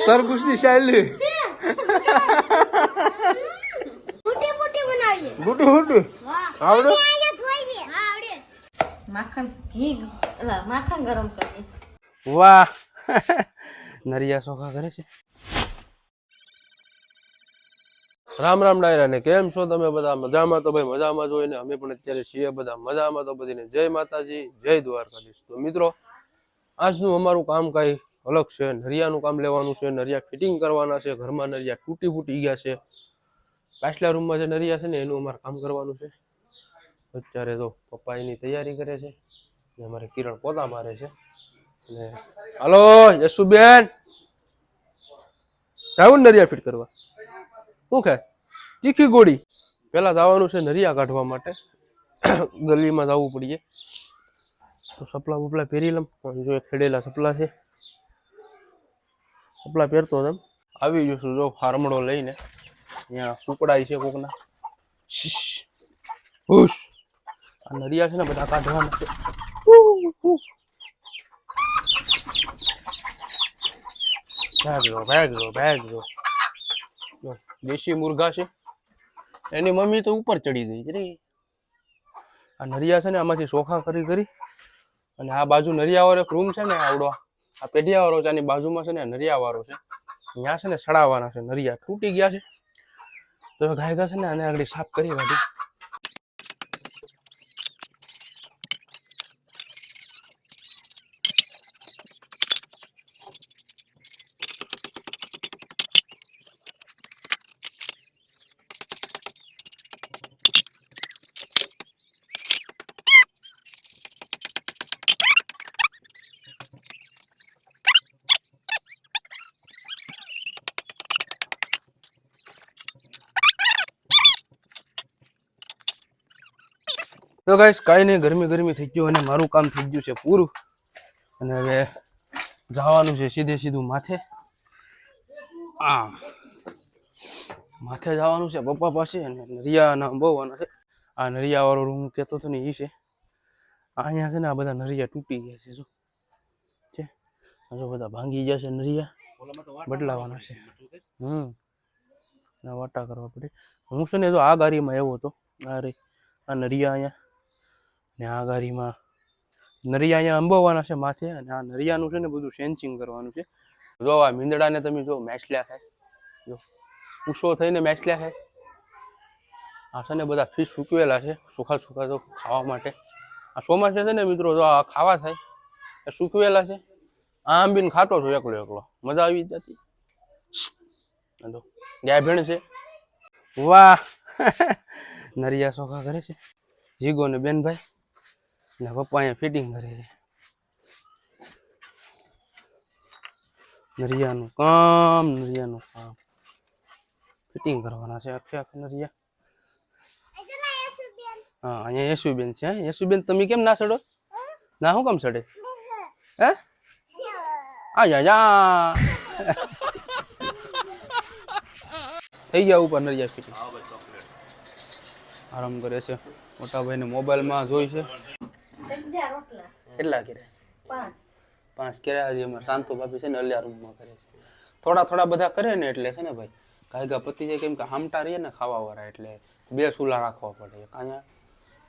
તરબૂચની શૈલી ગુટુ ગુટુ આવડે માખણ ઘી માખણ ગરમ કરીશ. વાહ નરિયા ચોખા કરે છે. રામ રામ ડાયરા ને કેમ છો તમે બધા? મજામાં? તો ભાઈ મજામાં જ હોય ને, અમે પણ અત્યારે છીએ બધા મજામાં. તો બધીને જય માતાજી, જય દ્વારકાધીશ. તો મિત્રો આજનું અમારું કામ કઈ અલગ છે. નરિયાનું કામ લેવાનું છે, નરિયા ફિટિંગ કરવાના છે. ઘરમાં નરિયા તૂટી ફૂટી ગયા છે. પાછલા રૂમમાં જે નરિયા છે ને એનું અમારે કામ કરવાનું છે. અત્યારે તો પપ્પા એની તૈયારી કરે છે ને અમારે કિરણ પોતા મારે છે. અને હાલો યશુબેન જાવું નરિયા ફિટ કરવા. શું ખાય? તીખી ગોળી. પેલા જવાનું છે નરિયા કાઢવા માટે, ગલીમાં જવું પડીએ. તો સપલા બપલા પહેરી લમ. જો ખેડેલા સપલા છે, સપલા પહેરતો જ આવી જશું. જો ફાર્મડો લઈને અહીંયા કુકડાઈ છે કોકના. હુશ આ નરિયા છે ને બધા કાઢવાના છે. ભાગજો. દેશી મુર્ગા છે, એની મમ્મી તો ઉપર ચડી ગઈ રે. આ નરિયા છે ને આમાંથી ચોખા કરી અને આ બાજુ નરિયા વાળો એક રૂમ છે ને આવડો, આ પેઢિયા વાળો છે, આની બાજુમાં છે ને નરિયા વાળો છે. ત્યાં છે ને સડાવવાના છે. નરિયા તૂટી ગયા છે તો ગાય છે ને આને આગળ સાફ કરી કાઢી. તો ગાઈસ કાંઈ નહીં, ગરમી થઈ ગયું અને મારું કામ થઈ ગયું છે પૂરું. અને હવે જવાનું છે સીધું માથે. માથે જવાનું છે પપ્પા પાસે અને નરિયાના અંબાવવાના છે. આ નરિયા વાળો રૂમ કહેતો હતો ને એ છે. અહીંયા છે ને આ બધા નરિયા તૂટી ગયા છે. જો બધા ભાંગી ગયા છે નરિયા, બદલાવાના છે. ના વાટા કરવા પડે. હું છે ને જો આ ગાડીમાં આવ્યો હતો. આ નરિયા અહીંયા ને આ ગાડીમાં નરિયા અહીંયા અંબાવવાના છે માથે. અને આ નરિયાનું છે ને બધું સેન્ચિંગ કરવાનું છે. જો આ મીંદડાને તમે જો મેચલ્યા ખાય, જો ઉસો થઈને મેચલ્યા ખાય. આ છે ને બધા ફિશ સૂકવેલા છે, સુખા તો ખાવા માટે. આ ચોમાસે છે ને મિત્રો જો આ ખાવા થાય એ સૂકવેલા છે. આમ બીને ખાતો છો એકલો મજા આવી જતી. ગાય ભેણ છે. વાહ નરિયા ચોખા કરે છે જીગો ને બેનભાઈ ને પપ્પા અહીંયા ફિટિંગ કરે છે. નરિયાનું કામ ફિટિંગ કરવાના છે આખા નરિયા. હા અહીંયા યશુબેન છે. યશુબેન તમે કેમ ના સડો? ના શું કામ સડે? હે યા થઈ ગયા ઉપર નરિયા ફિટિંગ. આરામ કરે છે મોટા ભાઈ ને મોબાઈલમાં જોઈ છે. કેટલા કર્યા? 5 કર્યા. હજી અમારે શાંતુ ભાભી છે ને અલ્યા રૂમમાં કરે છે. થોડા બધા કરે ને એટલે છે ને ભાઈ ગાયગા પતી જાય. કેમ કે હામટા રહીએ ને ખાવા વાળા એટલે 2 ચૂલા રાખવા પડે. એક અહીંયા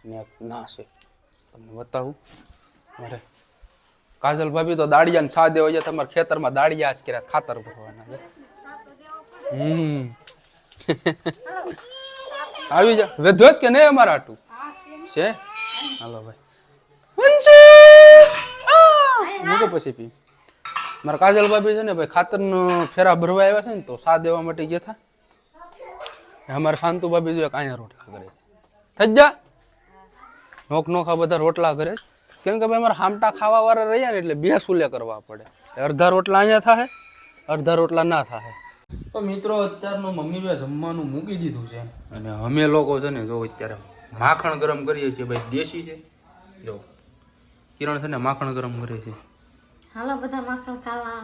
ને એક ના છે. તમને બતાવું. મારે કાજલ ભાભી તો દાડિયાને છા દેવા જાય. તમારા ખેતરમાં દાડિયા જ કર્યા, ખાતર ભરવાના છે. આવી જા વેધોજ કે નહીં અમારા આટું છે. હાલો ભાઈ મૂકો પછી પી. મારા કાજલ ભાભી છે ને ભાઈ ખાતરનો ફેરા ભરવા આવ્યા છે ને તો સા દેવા માટે ગયા હતા. અમારે શાંતુ ભાભી જો કાંયા રોટલા કરે થઈ જા નોખા બધા રોટલા કરે. કેમ કે ભાઈ અમારે હામટા ખાવા વાળા રહ્યા ને એટલે 2 સુલે કરવા પડે. અડધા રોટલા અહીંયા થાય, અડધા રોટલા ના થાય. તો મિત્રો અત્યારનું મમ્મી બે જમવાનું મૂકી દીધું છે અને અમે લોકો છે ને જો અત્યારે માખણ ગરમ કરીએ છીએ. ભાઈ દેશી છે. જો કિરણ છે ને માખણ ગરમ કરે છે. હાલો બધા માખણ ખાવા.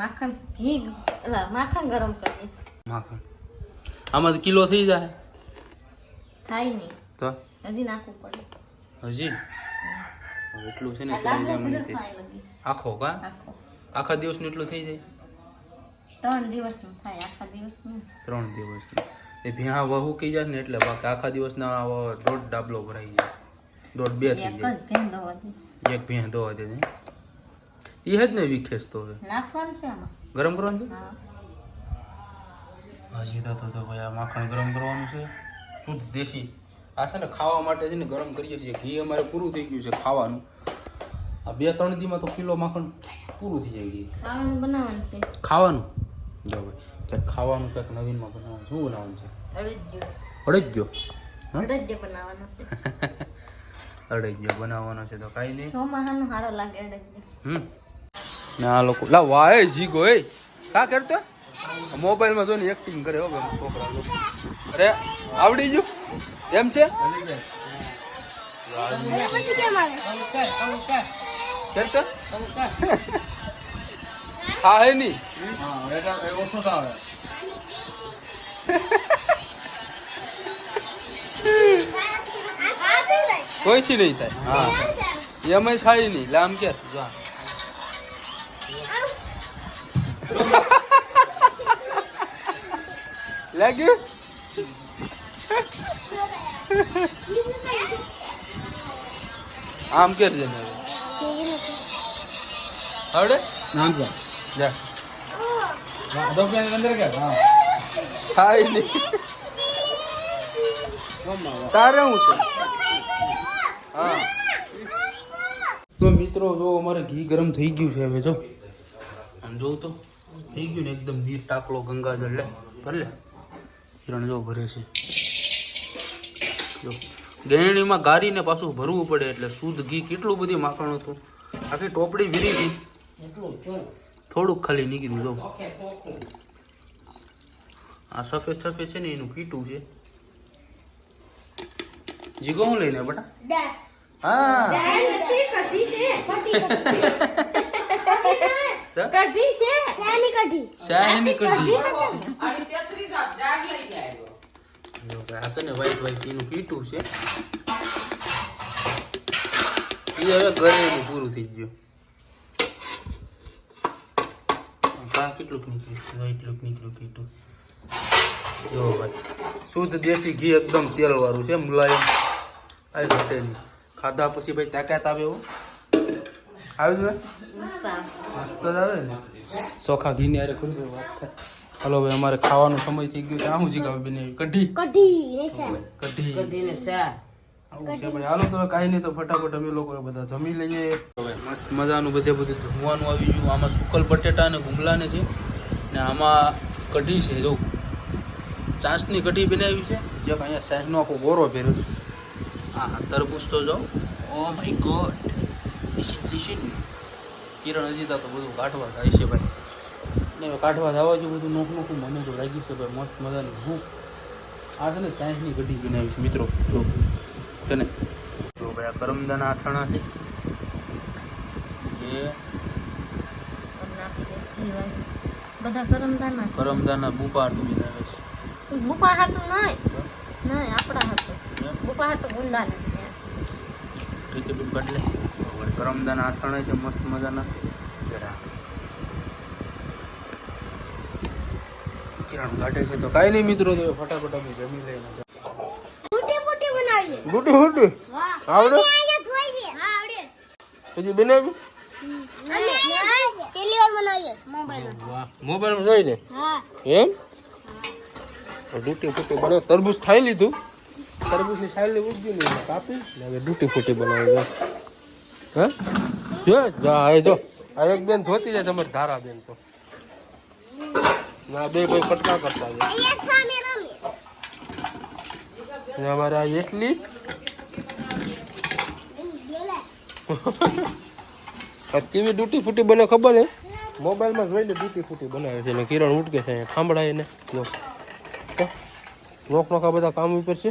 માખણ ઘી માખણ ગરમ કરીશ. માખણ આમાં તો કિલો થઈ જાય. થાય નહીં તો હજી નાખવું પડે. હજી એટલું છે ને આ ચાલી દાખલો જાય મને બધો તે. થાય લગી. આખો કા આખો આખા દિવસનું એટલું થઈ જાય 3 દિવસનું થાય આખા દિવસનું 3 દિવસનું એ ભ્યા વહુ કઈ જાય ને એટલે બાકી આખા દિવસના દોઢ ડાબલો ભરાઈ જાય દોઢ બે થઈ એક જ જાય ભેંદો હતી એક ભ્યા ધોવા દે છે એ જ ને વિખેસ તો હવે નાખવાનું છે આમાં ગરમ કરવાનું છે હા હજી તો ભાઈ આ માખણ ગરમ કરવાનું છે શુદ્ધ દેશી આ છે ને ખાવા માટે છે ને ગરમ કરીએ છીએ ઘી અમારે પૂરું થઈ ગયું છે ખાવાનું આ 2-3 દીમાં તો કિલો માખણ પૂરું થઈ જાય ઘી ખાવાનું બનાવવાનું છે ખાવાનું જો ભાઈ ત્યારે ખાવાનું કંઈક નવીનમાં બનાવવાનું શું બનાવવાનું છે અડદજો હા અડદજો બનાવવાનો છે અડદિયો બનાવવાનો છે તો કાંઈ નહીં સોમાહાનું સારો લાગે અડદજો ને આ લોકો લા વાય જીગો એ કા કરતો મોબાઈલમાં જોઈને એક્ટિંગ કરે હો ભાઈ છોકરા લોકો અરે આવડી ગયું એમ છે કરતો હા હે નહીં કોઈથી નહીં થાય હા એમ થાય નહીં લે આમ કે જા લાગ્યું આમ કે છે ને આવડે નામ क्या જા दो के अंदर क्या हाँ થાય નહીં તારે હું છે હા તો મિત્રો જો અમારે ઘી ગરમ થઈ ગયું છે હવે જો આમ જોઉં તો થઈ ગયું ને એકદમ વીર ટાકલો ગંગાજળ લે ભલે કિરણ જો ભરે છે જો ગેણીમાં ગારીને પાછું ભરવું પડે એટલે શુદ્ધ ઘી કેટલું બધી માખણ હતું આખી ટોપડી વીરી હતી થોડુંક ખાલી નીકળ્યું જો આ સફેદ સફેદ છે ને એનું પીટું છે જીગો હું લઈને બટા હા નથી કઢી છે શાહીની કઢી જો ભાઈ આ છે ને વ્હાઈટ એનું પીટું છે એ હવે ઘરે એનું પૂરું થઈ ગયું કા કેટલુંક નીકળ્યું એટલું નીકળ્યું પીટું જો ભાઈ શુદ્ધ દેશી ઘી એકદમ તેલ વાળું છે મુલાયમ આ ઘટે નહીં ખાધા પછી ભાઈ તાકાત આવે એવું આવે છે મસ્ત જ આવે ને ચોખા ઘીની અરે ખુલ્લી વાત થાય હાલો ભાઈ અમારે ખાવાનો સમય થઈ ગયો છે આમ જીગા બેને કઢી આવું છે ભાઈ હાલો તો કાંઈ નહીં તો ફટાફટ અમે લોકો બધા જમી લઈએ હવે મસ્ત મજાનું બધું જમવાનું આવી ગયું આમાં સુકલ બટેટા અને ગુમલાને છે ને આમાં કઢી છે જો ચાસની કઢી બનાવી છે જે અહીંયા શાહીનો આખો ગોરો પહેર્યો છે હા તરબૂચ તો જો ઓ માય ગોડ ડિશિન કિરણ હજી તો બધું કાઢવા જાય છે ભાઈ ને કાઢવા જવા જો બધું નોખું મને તો લાગ્યું છે ભાઈ મસ્ત મજાની ભૂખ આ છે ને શાહીની કઢી બનાવી છે મિત્રો જો તને તો ભાઈ આ કરમદાના આથાણા છે એ બધા કરમદાના બુપા આટું બનાવે છે બુપા હાટું નહીં આપણા હાટું બુપા હાટું ગુંડા ને ઠીક છે બેન કાઢ લે કરમદાના આથાણા છે મસ્ત મજાના જરા કિરણ કાઢે છે તો કાંઈ નહીં મિત્રો તો ફટાફટ અમે જમી લઈને ગુટી ગુટી આવડે હજી બનાવી મોબાઈલમાં જોઈને એમ ડૂટી ફૂટી બનાવ તરબૂચ ખાઈ લીધું તરબૂચની સાઈડની ઉગી ને કાપી ને હવે ડૂટી ફૂટી બનાવી દો હા જો હા જો આ એક બેન ધોતી જાય તમારી ધારા બેન તો ના બે ભાઈ કટકા કરતા છે અમારે આ એટલી કેવી ડૂટી ફૂટી બને ખબર ને મોબાઈલમાં જોઈને ડૂટી ફૂટી બનાવે છે ને કિરણ ઉટકે છે અહીંયા થાંભળાય ને જો નોખા બધા કામ ઉપર છે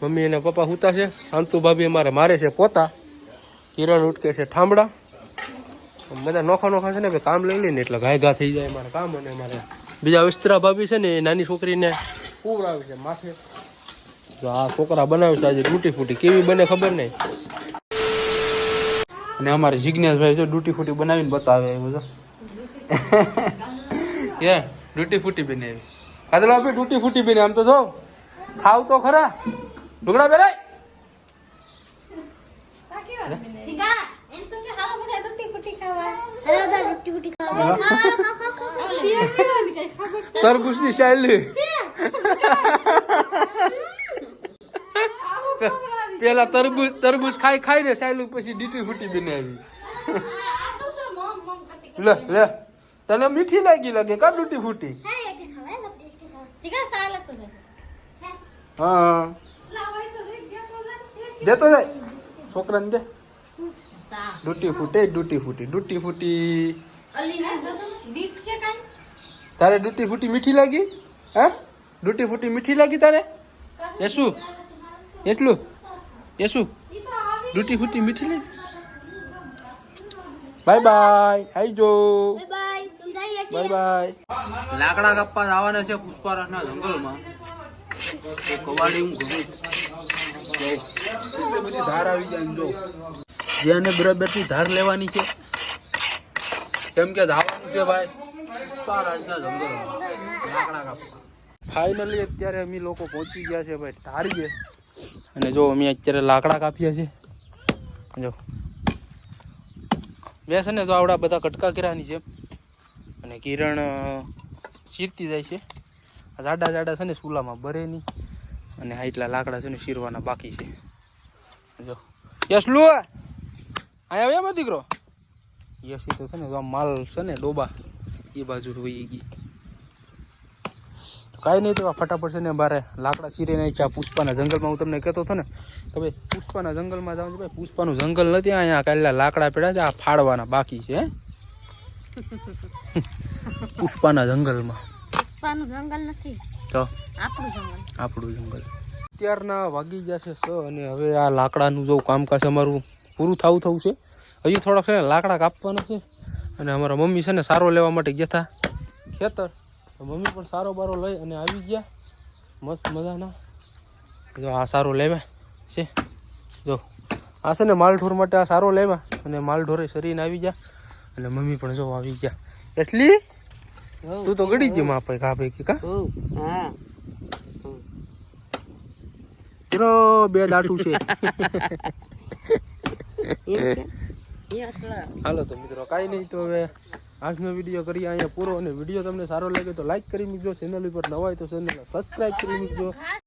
મમ્મી અને પપ્પા સૂતા છે શાંતુ ભાભી અમારે મારે છે પોતા કિરણ ઉટકે છે ઠામડા બધા નોખા છે ને ભાઈ કામ લઈ લઈને એટલે ઘાય ઘા થઈ જાય મારે કામ અને મારે બીજા વિસ્તરા ભાભી છે ને એ નાની છોકરીને પૂવડાવે છે માથે જો આ છોકરા બનાવે છે આજે ડૂટી ફૂટી કેવી બને ખબર નહીં અને અમારે જિજ્ઞેશભાઈ જો ડૂટી ફૂટી બનાવીને બતાવે એવું જો કે ડૂટી ફૂટી બનાવી કાજલ ભાભી ડૂટી ફૂટી બને આમ તો જો ખાવ તો ખરા ઢુકડા પહેરાય જીગા એમ તો કે હાલો બધા રોટી ફૂટી ખાવા તરબૂચની શૈલી પેલા તરબૂચ ખાઈ ને શૈલી પછી ડૂટી ફૂટી બનાવી લે લે તને મીઠી લાગે કા ડૂટી ફૂટી જીગા સાલે તો દે હા દેતો જાય છોકરાને દે સા ડૂટી ફૂટી અલી ને બીક છે કાઈ તારે ડૂટી ફૂટી મીઠી લાગી હા ડૂટી ફૂટી મીઠી લાગી તારે યસુ એટલું યસુ ડૂટી ફૂટી મીઠી લાગી બાય બાય આવજો બાય બાય લાકડા કાપવા આવવાના છે પુષ્પારાસના જંગલમાં તો કવાડી હું ઘઉં એટલી બધી ધાર આવી જાય જો જેને બરાબરથી ધાર લેવાની છે કેમ કે ધાવાનું છે ભાઈ પુષ્પારાસના જંગલમાં લાકડા કાપવા ફાઇનલી અત્યારે અમે લોકો પહોંચી ગયા છે ભાઈ ધારીએ અને જો અમે અત્યારે લાકડા કાપીએ છીએ જો બેસે ને તો આવડા બધા કટકા કર્યાની છે અને કિરણ શીરતી જાય છે જાડા જાડા છે ને ચૂલામાં બરે નહીં અને આટલા લાકડા છે ને શીરવાના બાકી છે જો યસલું અહીંયા આવે એમાં દીકરો યસી તો છે ને તો આમ માલ છે ને ડોબા એ બાજુ વહી ગઈ કાંઈ નહીં તો ફટાફટ છે ને બારે લાકડા શીરીને આ પુષ્પાના જંગલમાં હું તમને કહેતો હતો ને કે ભાઈ પુષ્પાના જંગલમાં જવાનું છે ભાઈ પુષ્પાનું જંગલ નથી અહીંયા કાલે લાકડા પડ્યા છે આ ફાડવાના બાકી છે પુષ્પાના જંગલમાં પુષ્પાનું જંગલ નથી તો આપણું જંગલ અત્યારના વાગી જશે અને હવે આ લાકડાનું જો કામકાજ અમારું પૂરું થવું છે હજી થોડાક છે ને લાકડા કાપવાના છે અને અમારા મમ્મી છે ને સારો લેવા માટે ગયા હતા ખેતર તો મમ્મી પણ સારો બારો લઈ અને આવી ગયા મસ્ત મજાના જો આ સારો લેવા છે જો આ છે ને માલઢોર માટે આ સારો લેવા અને માલઢોરે શરીરને આવી ગયા અને મમ્મી પણ જો આવી ગયા એટલી તું તો ગડી ગઈ માપે કા ભાઈ કા ચલો બે દાટું છે હાલો તો મિત્રો કાંઈ નહીં તો હવે આજનો વિડીયો કરીએ અહીંયા પૂરો અને વિડીયો તમને સારો લાગે તો લાઈક કરી મૂકજો ચેનલ ઉપર નવા હોય તો ચેનલ સબસ્ક્રાઈબ કરી મૂકજો